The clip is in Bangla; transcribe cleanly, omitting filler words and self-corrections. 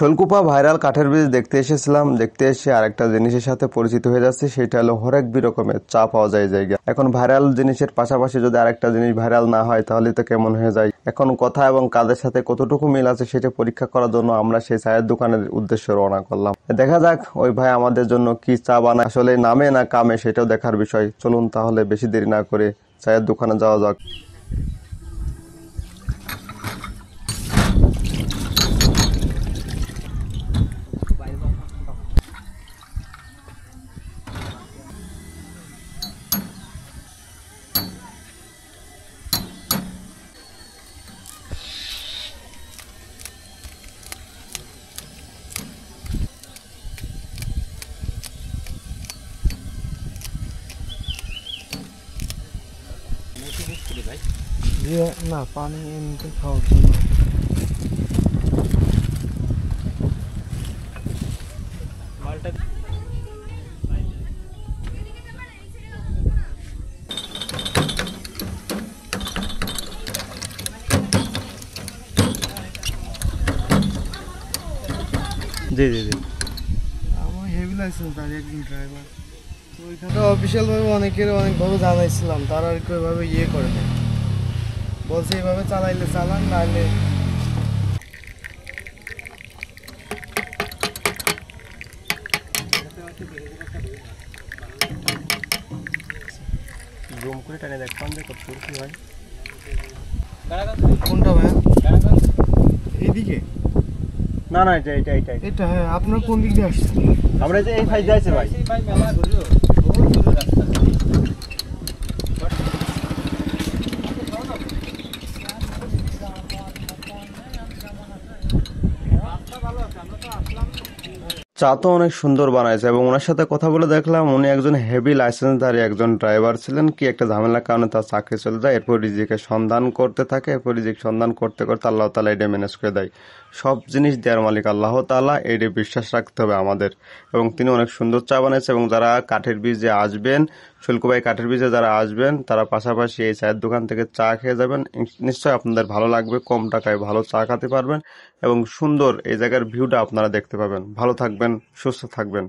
শৈলকুপা ভাইরাল কাঠের ব্রিজ দেখতে এসেছিলাম। দেখতে এসে আরেকটা জিনিসের সাথে পরিচিত হয়ে যাচ্ছে, সেটা হলো হরেক রকমের চা পাওয়া যায় জায়গা। এখন ভাইরাল জিনিসের পাশাপাশি যদি আরেকটা জিনিস ভাইরাল না হয় তাহলে তো কেমন হয়ে যায়। এখন কথা এবং কাজের সাথে কতটুকু মিল আছে সেটা পরীক্ষা করার জন্য আমরা সেই চায়ের দোকানের উদ্দেশ্যে রওনা করলাম। দেখা যাক ওই ভাই আমাদের জন্য কি চা বানায়, আসলে নামে না কামে সেটাও দেখার বিষয়। চলুন তাহলে বেশি দেরি না করে চায়ের দোকানে যাওয়া যাক। না, পানি এমনিতে খাওয়ার জন্য। জি জি জি, আমার হেভি লাইসেন্স আর একজন ড্রাইভার। তো ওইখানে অফিসিয়ালভাবে অনেকভাবে জানাইছিলাম, তারা আর কি ওইভাবে করে দেয়, বলছে এইভাবে চালাইলে চালান, নাহলে জুম করে টানে দেখতাম যে কত কি হয়। কোনটা ভাই? এইদিকে না না, এটা এটা এটা এটা। হ্যাঁ, আপনার কোন দিক দিয়ে আসছে? আমরা যে এই সাইড যাইছে ভাই। চা তো অনেক সুন্দর বানাইছে এবং ওনার সাথে কথা বলে দেখলাম উনি একজন হেভি লাইসেন্সধারী একজন ড্রাইভার ছিলেন। কি একটা ঝামেলার কারণে তার চাকরি চলে যায়, এরপর রিজিকের সন্ধান করতে থাকে। এরপর রিজিক সন্ধান করতে করতে আল্লাহ তাআলা এটা ম্যানেজ করে দেয়। সব জিনিস দেওয়ার মালিক আল্লাহ তাআলা, এটা বিশ্বাস রাখতে হবে আমাদের। এবং তিনি অনেক সুন্দর চা বানাইছে এবং যারা কাঠের ব্রিজে আসবেন, শৈলকুপায় কাঠের ব্রিজে যারা আসবেন তারা পাশাপাশি এই চায়ের দোকান থেকে চা খেয়ে যাবেন। নিশ্চয়ই আপনাদের ভালো লাগবে, কম টাকায় ভালো চা খেতে পারবেন এবং সুন্দর এই জায়গার ভিউটা আপনারা দেখতে পাবেন। ভালো থাকবেন, সুস্থ থাকবেন।